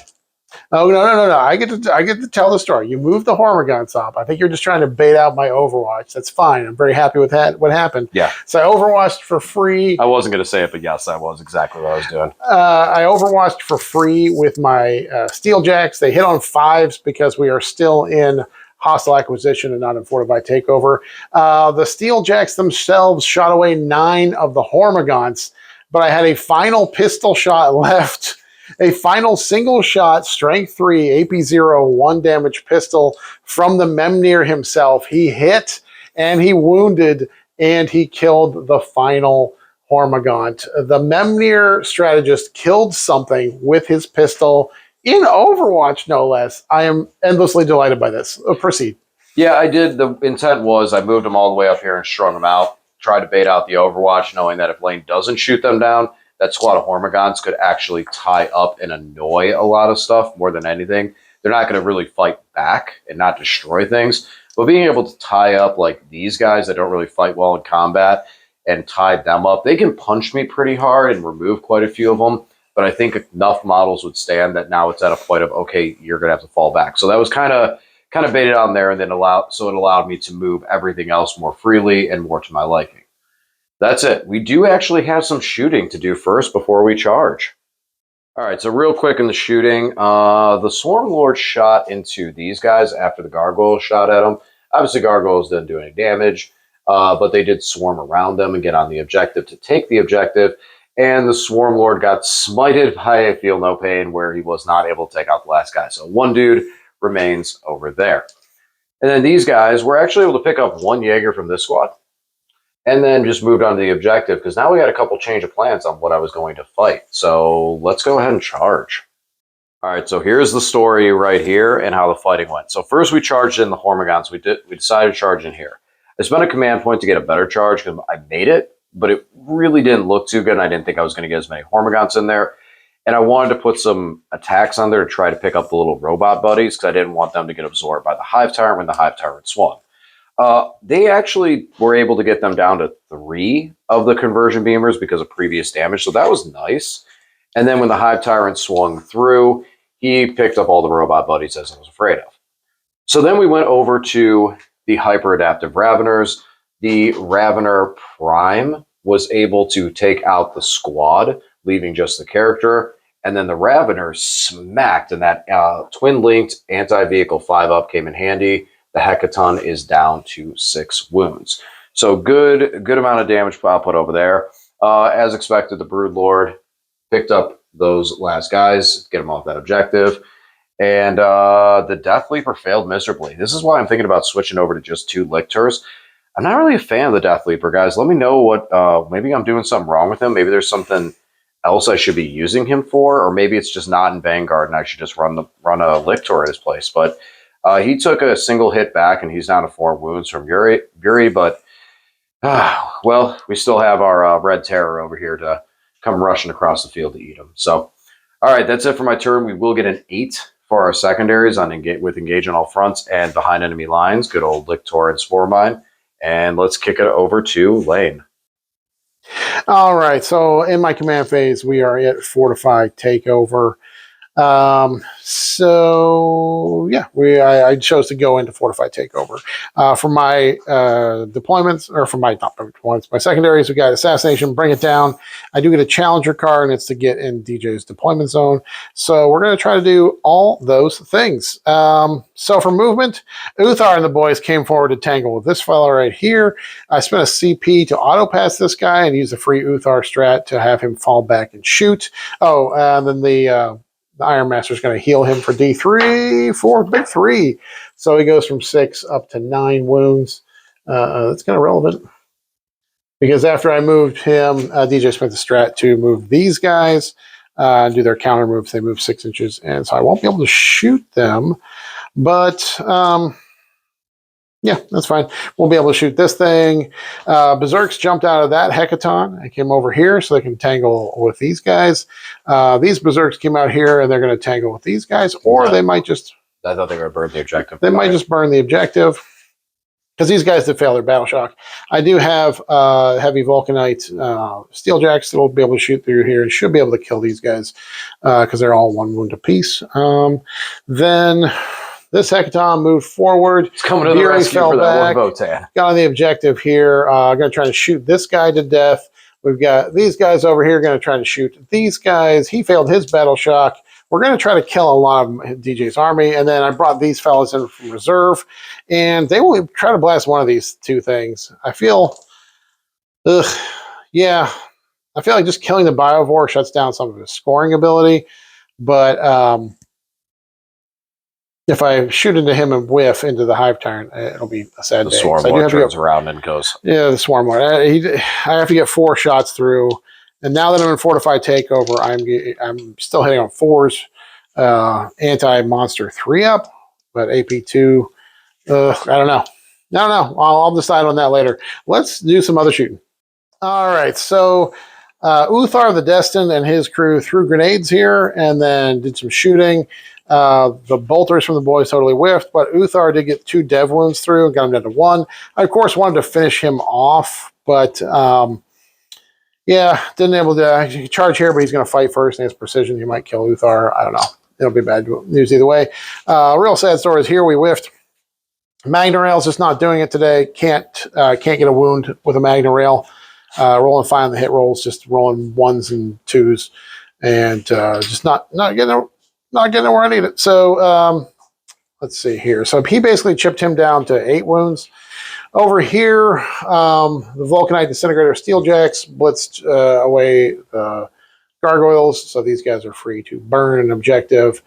Oh no! I get to tell the story. You moved the Hormagaunts up. I think you're just trying to bait out my Overwatch. That's fine. I'm very happy with that. What happened? Yeah. So I Overwatched for free. I wasn't going to say it, but yes, that was exactly what I was doing. I Overwatched for free with my Steeljacks. They hit on 5s because we are still in hostile acquisition and not in fortified takeover. The Steeljacks themselves shot away 9 of the Hormagaunts, but I had a final pistol shot left. A final single shot, strength 3, AP0, 1 damage pistol from the Memnir himself. He hit and he wounded and he killed the final Hormagaunt. The Memnir strategist killed something with his pistol in Overwatch, no less. I am endlessly delighted by this. Proceed. Yeah, I did. The intent was I moved them all the way up here and strung them out. Tried to bait out the Overwatch, knowing that if Lane doesn't shoot them down, that squad of Hormagaunts could actually tie up and annoy a lot of stuff more than anything. They're not going to really fight back and not destroy things. But being able to tie up like these guys that don't really fight well in combat and tie them up, they can punch me pretty hard and remove quite a few of them. But I think enough models would stand that now it's at a point of, okay, you're going to have to fall back. So that was kind of baited on there, and then it allowed me to move everything else more freely and more to my liking. That's it. We do actually have some shooting to do first before we charge. All right, so real quick in the shooting, the Swarmlord shot into these guys after the Gargoyles shot at them. Obviously, Gargoyles didn't do any damage, but they did swarm around them and get on the objective to take the objective. And the Swarmlord got smited by I Feel No Pain, where he was not able to take out the last guy. So 1 dude remains over there. And then these guys were actually able to pick up 1 Jaeger from this squad. And then just moved on to the objective, because now we had a couple change of plans on what I was going to fight. So let's go ahead and charge. All right, so here's the story right here and how the fighting went. So first we charged in the Hormagaunts. We decided to charge in here. I spent a command point to get a better charge because I made it, but it really didn't look too good, and I didn't think I was going to get as many Hormagaunts in there. And I wanted to put some attacks on there to try to pick up the little robot buddies, because I didn't want them to get absorbed by the Hive Tyrant when the Hive Tyrant swung. They actually were able to get them down to 3 of the conversion beamers because of previous damage, so that was nice. And then when the Hive Tyrant swung through, he picked up all the robot buddies, as I was afraid of. So then we went over to the hyper-adaptive Raveners. The Ravener Prime was able to take out the squad, leaving just the character. And then the Ravener smacked, and that twin-linked anti-vehicle 5-up came in handy. The Hecaton is down to 6 wounds. So good amount of damage output over there. As expected, the Broodlord picked up those last guys, get them off that objective. And the Death Leaper failed miserably. This is why I'm thinking about switching over to just 2 Lictors. I'm not really a fan of the Death Leaper, guys. Let me know what, maybe I'm doing something wrong with him. Maybe there's something else I should be using him for, or maybe it's just not in Vanguard and I should just run a Lictor at his place. But he took a single hit back and he's down to 4 wounds from Yuri, but well, we still have our Red Terror over here to come rushing across the field to eat him. So, all right, that's it for my turn. We will get an 8 for our secondaries with engage on all fronts and behind enemy lines. Good old Lictor and Spore Mine. And let's kick it over to Lane. All right, so in my command phase, we are at Fortify Takeover. So yeah, I chose to go into Fortify Takeover. For my deployments, or for my not deployments, my secondaries, we got Assassination, Bring It Down. I do get a Challenger card, and it's to get in DJ's deployment zone. So we're going to try to do all those things. So for movement, Uthar and the boys came forward to tangle with this fellow right here. I spent a CP to auto pass this guy and use the free Uthar strat to have him fall back and shoot. Oh, and then the Iron Master is going to heal him for D3 for big 3. So he goes from 6 up to 9 wounds. That's kind of relevant. Because after I moved him, DJ spent the strat to move these guys, do their counter moves. They move 6 inches. And so I won't be able to shoot them. But yeah, that's fine. We'll be able to shoot this thing. Berserks jumped out of that Hecaton and came over here so they can tangle with these guys. These Berserks came out here and they're going to tangle with these guys, or they might just... I thought they were going to burn the objective. They might just burn the objective because these guys did fail their battle shock. I do have heavy Vulcanite Steeljacks that will be able to shoot through here and should be able to kill these guys because they're all 1 wound apiece. Then... This Hecaton moved forward. It's coming to the rescue for that one Votann. Got on the objective here. I'm going to try to shoot this guy to death. We've got these guys over here going to try to shoot these guys. He failed his battle shock. We're going to try to kill a lot of DJ's army. And then I brought these fellas in from reserve. And they will try to blast one of these 2 things. I feel... yeah. I feel like just killing the Biovore shuts down some of his scoring ability. But... if I shoot into him and whiff into the Hive Tyrant, it'll be a sad day. The Swarm Lord turns around and goes. Yeah, the Swarm Lord. I have to get 4 shots through. And now that I'm in Fortified Takeover, I'm still hitting on 4s. Anti-Monster 3-up, but AP2, I don't know. I'll decide on that later. Let's do some other shooting. All right, so... Uthar the Destined and his crew threw grenades here and then did some shooting. The bolters from the boys totally whiffed, but Uthar did get 2 dev wounds through and got him down to 1. I, of course, wanted to finish him off, but yeah, didn't able to charge here, but he's going to fight first, and his precision, he might kill Uthar. I don't know. It'll be bad news either way. Real sad story is here we whiffed. Magna Rail's just not doing it today. Can't get a wound with a Magna Rail. Rolling fine on the hit rolls, just rolling 1s and 2s, and just not getting where I need it. So let's see here. So he basically chipped him down to 8 wounds. Over here, the Vulcanite Disintegrator Steeljacks blitzed away the gargoyles, so these guys are free to burn an objective.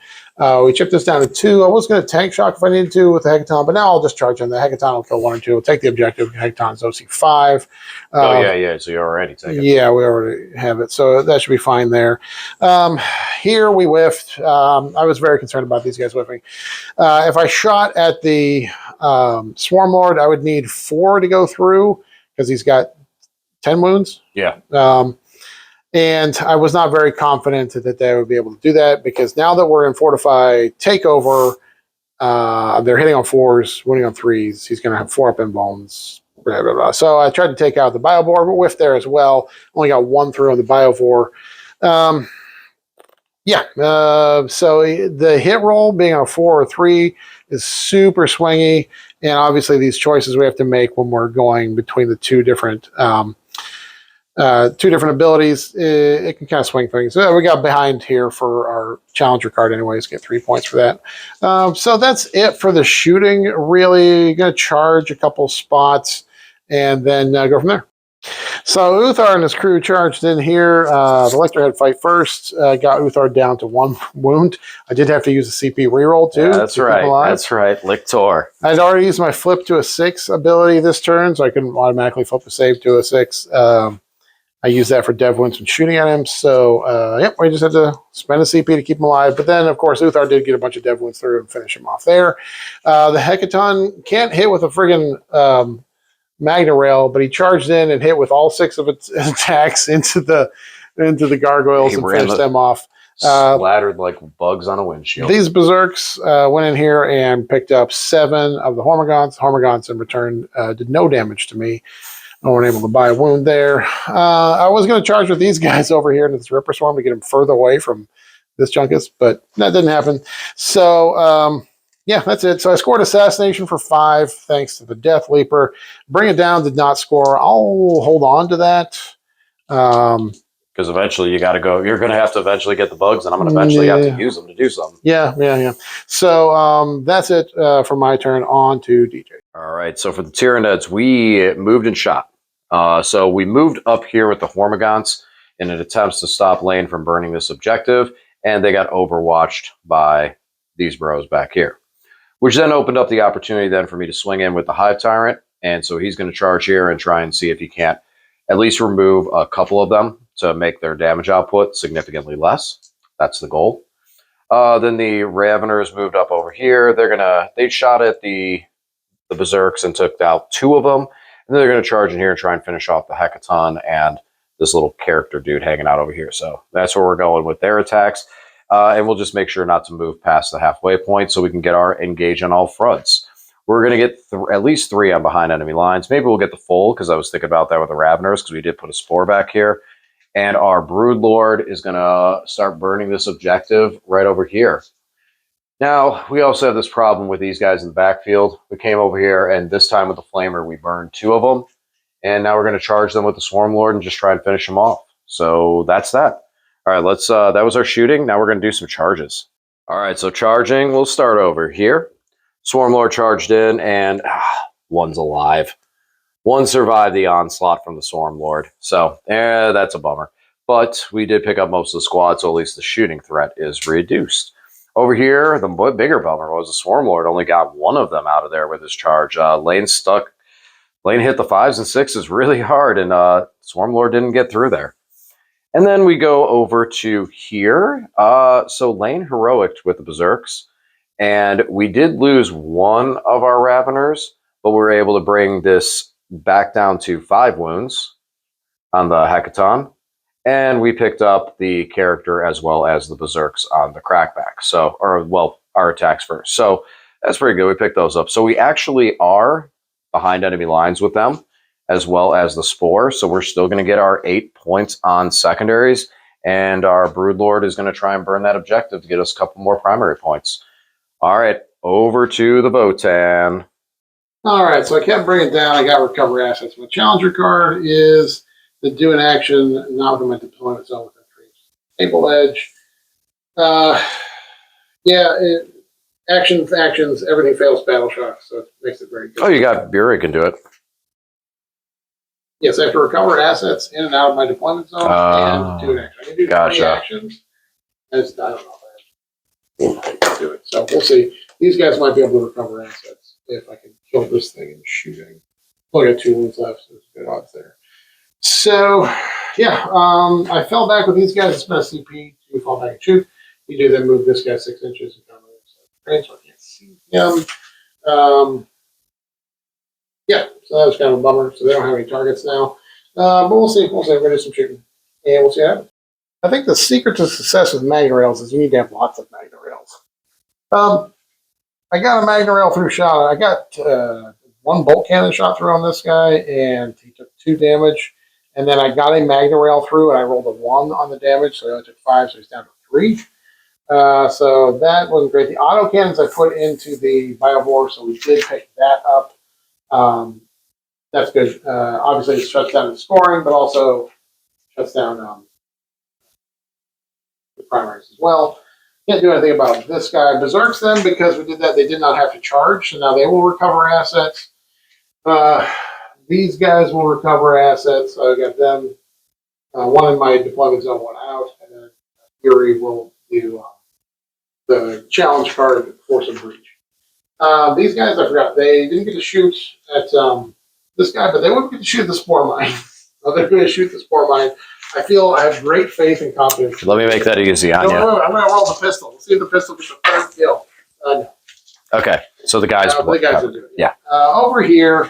We chipped this down to 2. I was going to tank shock if I needed to with the Hecaton, but now I'll just charge on the Hecaton. Will kill 1 or 2. We'll take the objective. Hecaton's OC5. Yeah. So you're already taking. Yeah, we already have it, so that should be fine there. Here we whiffed. I was very concerned about these guys whiffing. If I shot at the Swarm Lord, I would need 4 to go through because he's got 10 wounds. Yeah. And I was not very confident that they would be able to do that because now that we're in Fortify Takeover, they're hitting on 4s, winning on 3s. He's going to have 4-up in bones. Blah, blah, blah. So I tried to take out the Biovore, but whiffed there as well. Only got 1 through on the Biovore. So the hit roll being on a 4 or 3 is super swingy. And obviously these choices we have to make when we're going between the 2 different two different abilities. It can kind of swing things. We got behind here for our challenger card anyways, get 3 points for that. So that's it for the shooting. Really going to charge a couple spots and then go from there. So Uthar and his crew charged in here. The Lecter had fight first. Got Uthar down to 1 wound. I did have to use a CP reroll too. Yeah, that's right. That's right. Lictor. I'd already used my flip to a 6 ability this turn, so I couldn't automatically flip a save to a 6. I used that for dev wounds when shooting at him. So, yep, we just had to spend a CP to keep him alive. But then, of course, Uthar did get a bunch of dev wounds through and finish him off there. The Hecaton can't hit with a friggin' Magna Rail, but he charged in and hit with all 6 of its attacks into the gargoyles and finished them off. Splattered like bugs on a windshield. These berserks went in here and picked up 7 of the Hormagaunts. Hormagaunts in return did no damage to me. I wasn't able to buy a wound there. I was going to charge with these guys over here into this Ripper Swarm to get them further away from this Junkus, but that didn't happen. So, yeah, that's it. So I scored Assassination for 5 thanks to the Death Leaper. Bring It Down did not score. I'll hold on to that. Because eventually you got to go. You're going to have to eventually get the bugs, and I'm going to eventually have to use them to do something. Yeah. So that's it for my turn. On to DJ. All right. So for the Tyranids, we moved and shot. So we moved up here with the Hormagaunts in an attempt to stop Lane from burning this objective, and they got overwatched by these bros back here, which then opened up the opportunity then for me to swing in with the Hive Tyrant. And so he's going to charge here and try and see if he can't at least remove a couple of them to make their damage output significantly less. That's the goal. Then the Raveners moved up over here. They shot at the Berserks and took out 2 of them. And then they're going to charge in here and try and finish off the Hecaton and this little character dude hanging out over here. So that's where we're going with their attacks. And we'll just make sure not to move past the halfway point so we can get our engage on all fronts. We're going to get at least 3 on behind enemy lines. Maybe we'll get the full, because I was thinking about that with the Raveners, because we did put a Spore back here. And our Broodlord is going to start burning this objective right over here. Now, we also have this problem with these guys in the backfield. We came over here, and this time with the Flamer, we burned 2 of them. And now we're going to charge them with the Swarm Lord and just try and finish them off. So that's that. All right, that was our shooting. Now we're going to do some charges. All right, so charging, we'll start over here. Swarm Lord charged in, and one's alive. One survived the onslaught from the Swarm Lord. So, that's a bummer. But we did pick up most of the squad, so at least the shooting threat is reduced. Over here, the bigger bummer was the Swarm Lord only got 1 of them out of there with his charge. Lane hit the 5s and 6s really hard, and Swarm Lord didn't get through there. And then we go over to here. So Lane heroiced with the Berserks, and we did lose 1 of our Raveners, but we were able to bring this back down to 5 wounds on the Hecaton. And we picked up the character as well as the Berserks on the Crackback. So, our attacks first. So that's pretty good. We picked those up. So we actually are behind enemy lines with them, as well as the Spore. So we're still going to get our 8 points on secondaries. And our Broodlord is going to try and burn that objective to get us a couple more primary points. All right, over to the Votann. All right, so I kept bringing it down. I got recover assets. My challenger card is the do an action, not within my deployment zone within 3 table edge. Actions, everything fails battle shock, so it makes it very good. Oh, you got Bury can do it. Yes, I have to recover assets in and out of my deployment zone and do an action. I can do 20 actions. I don't know. I can do it. So we'll see. These guys might be able to recover assets if I can kill this thing in shooting. Only got 2 wounds left, so there's good odds there. So, yeah, I fell back with these guys. It's been a CP to fall back and shoot. You do then move this guy 6 inches and come in, so I can't see him. Yeah, so that was kind of a bummer. So they don't have any targets now. But we'll see. We're going to do some shooting, and we'll see what happens. I think the secret to success with Magna Rails is you need to have lots of Magna Rails. I got a Magna Rail through shot. I got 1 bolt cannon shot through on this guy, and he took 2 damage. And then I got a Magna Rail through, and I rolled a 1 on the damage, so he only took 5, so he's down to 3. So that wasn't great. The auto cannons I put into the Biovore, so we did pick that up. That's good. Obviously, it shuts down the scoring, but also shuts down the primaries as well. Can't do anything about this guy. Berserks them because we did that. They did not have to charge, so now they will recover assets. These guys will recover assets. So I got them. One in my deployment zone, one out, and then Fury will do the challenge card, Force of Breach. These guys, I forgot, they didn't get to shoot at this guy, but they wouldn't get to shoot the Spore Mine. They're going to shoot the Spore Mine. I feel I have great faith and confidence. Let me make that easy on you. No, I'm going to roll the pistol. Let's see if the pistol gets the third kill. No. Okay, so the guys will do it. Yeah. Over here,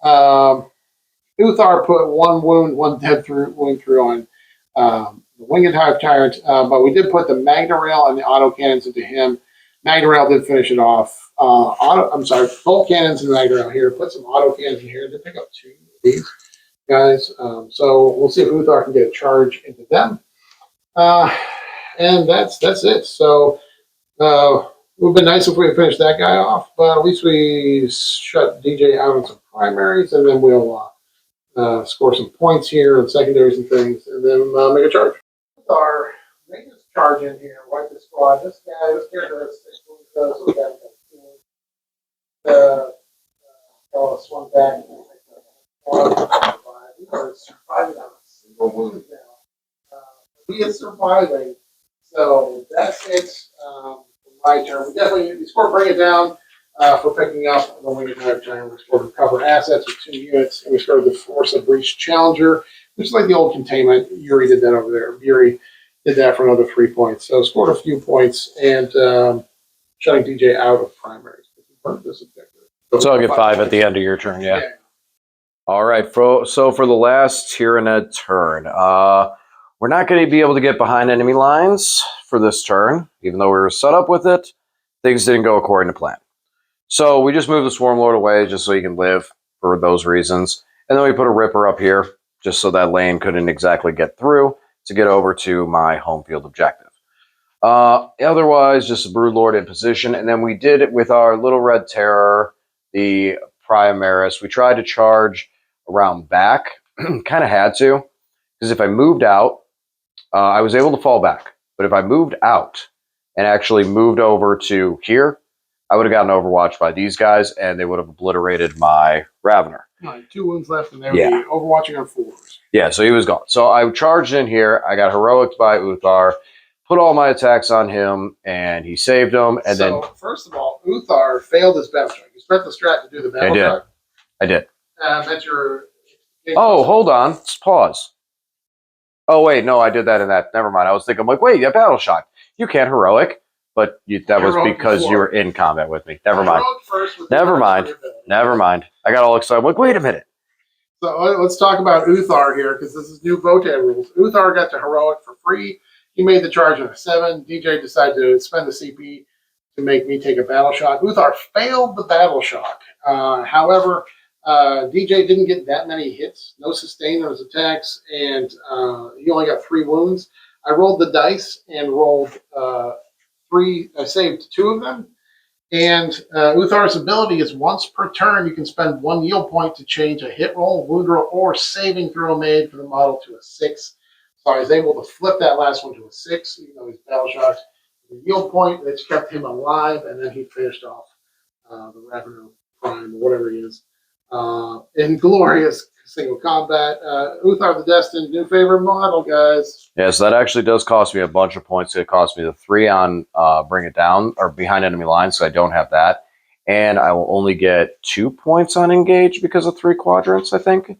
Uthar put one dead wound through on the Winged Hive Tyrant, but we did put the Magna Rail and the auto cannons into him. Magna Rail did finish it off. Bolt cannons and Magna Rail here. Put some auto cannons in here. Did pick up 2 of these guys. So we'll see if Uthar can get a charge into them. And that's it. So it would have been nice if we had finished that guy off, but at least we shut DJ out on some primaries, and then we'll score some points here on secondaries and things, and then make a charge. Uthar, make this charge in here. Wipe the squad. This character has 6 wounds, so we got 2 wounds. Swung back. We are surviving on a single wound now. He is surviving, so that's it for my turn. We definitely score bring it down for picking up the Winged Hive Giant. We scored recover assets with 2 units, and we scored the Force of Breach Challenger, which is like the old containment. Yuri did that over there. Yuri did that for another 3 points. So scored a few points and shutting DJ out of primaries. This objective. So I'll get 5 at the end of your turn, yeah. All right, so for the last Tyranid turn, we're not going to be able to get behind enemy lines for this turn, even though we were set up with it. Things didn't go according to plan. So we just moved the Swarm Lord away just so he can live for those reasons. And then we put a Ripper up here just so that lane couldn't exactly get through to get over to my home field objective. Otherwise, just a Broodlord in position. And then we did it with our Little Red Terror, the Primaris. We tried to charge around back. Kind of had to. Because if I moved out, I was able to fall back. But if I moved out and actually moved over to here, I would have gotten overwatched by these guys, and they would have obliterated my Ravener. Right, 2 wounds left, and they would be overwatching on 4s. Yeah, so he was gone. So I charged in here. I got heroicked by Uthar, put all my attacks on him, and he saved them. And then, first of all, Uthar failed his battle shot. You spent the strat to do the battle shot. I did. That's your. Oh, hold on. Let's pause. Oh, wait. No, I did that in that. Never mind. I was thinking, like, wait, that battle shot. You can't heroic. But that was because you were in combat with me. Never mind. Never mind. Never mind. I got all excited. I'm like, wait a minute. So let's talk about Uthar here, because this is new Votann rules. Uthar got to heroic for free. He made the charge on a 7. DJ decided to spend the CP to make me take a battle shot. Uthar failed the battle shot. However, DJ didn't get that many hits. No sustain on his attacks, and he only got 3 wounds. I rolled the dice and rolled 3. I saved 2 of them. And Uthar's ability is once per turn, you can spend 1 yield point to change a hit roll, wound roll, or saving throw made for the model to a 6. So I was able to flip that last one to a 6, even though his battle shot was a yield point. That's kept him alive, and then he finished off the Ravener Prime, or whatever he is, in glorious single combat. Uthar the Destined, new favorite model, guys. Yeah, so that actually does cost me a bunch of points. It cost me the 3 on Bring It Down, or Behind Enemy Lines, so I don't have that. And I will only get 2 points on Engage because of 3 quadrants, I think.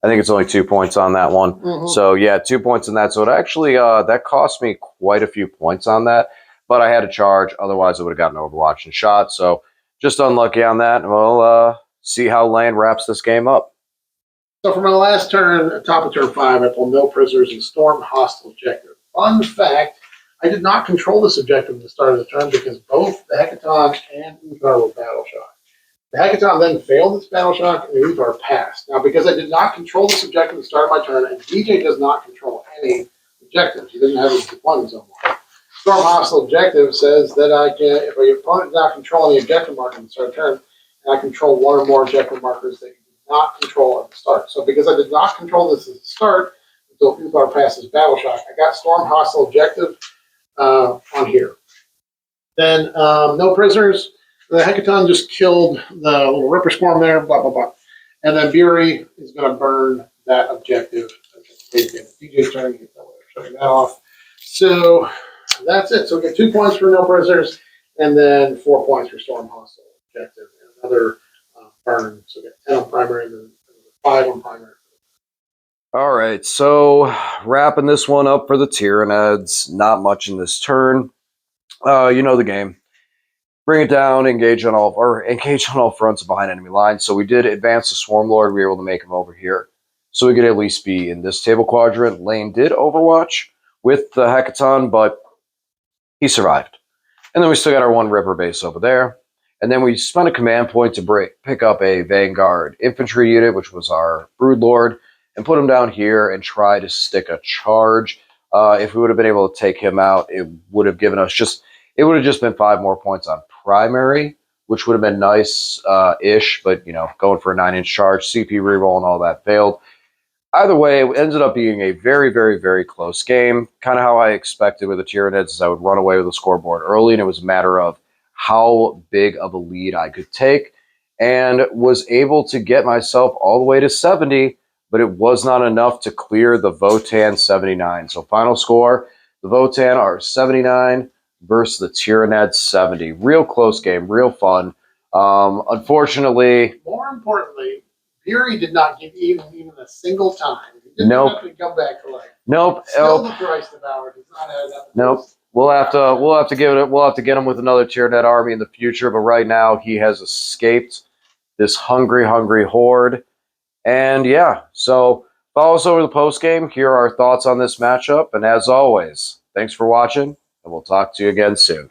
I think it's only 2 points on that one. Mm-hmm. So, yeah, 2 points in that. So, it actually, that cost me quite a few points on that. But I had to charge. Otherwise, I would have gotten Overwatch and shot. So, just unlucky on that. We'll see how Lane wraps this game up. So for my last turn, top of turn 5, I pulled no prisoners and stormed hostile objective. Fun fact, I did not control this objective at the start of the turn because both the Hecaton and Uthar were battle shocked. The Hecaton then failed its battle shock, and the Uthar passed. Now, because I did not control this objective at the start of my turn, and DJ does not control any objectives, he doesn't have his deployment zone mark. Storm hostile objective says that I can, if my opponent does not control any objective marker at the start of the turn, and I control 1 or more objective markers that you do not control at the start. So because I did not control this at the start, until Uthar passes Battle Shock. I got Storm Hostile Objective on here. Then no prisoners. The Hecaton just killed the little Ripper Swarm there, blah, blah, blah. And then Bury is going to burn that objective. DJ's trying to get shutting that off. So that's it. So we get 2 points for no prisoners, and then 4 points for Storm Hostile Objective. And another burn. So we get 10 on primary and then 5 on primary. All right, so wrapping this one up for the Tyranids. Not much in this turn. You know the game. Bring it down, engage on all fronts behind enemy lines. So we did advance the Swarm Lord. We were able to make him over here, so we could at least be in this table quadrant. Lane did Overwatch with the Hecaton, but he survived. And then we still got our one Ripper base over there. And then we spent a command point to pick up a Vanguard infantry unit, which was our Broodlord, and put him down here and try to stick a charge. If we would have been able to take him out, it would have given us it would have just been 5 more points on primary, which would have been nice-ish, but, you know, going for a 9-inch charge, CP reroll and all that failed. Either way, it ended up being a very, very, very close game. Kind of how I expected with the Tyranids is I would run away with the scoreboard early, and it was a matter of how big of a lead I could take, and was able to get myself all the way to 70, but it was not enough to clear the Votann 79. So final score, the Votann are 79 versus the Tyranids 70. Real close game, real fun. Unfortunately... More importantly, Bury did not give even a single time. He didn't have to come back to life. Nope. Still the Thrice Devoured does not have that. Nope. We'll have to get him with another Tyranid army in the future, but right now he has escaped this hungry horde. And yeah, so follow us over the post game. Here are our thoughts on this matchup, and as always, thanks for watching, and we'll talk to you again soon.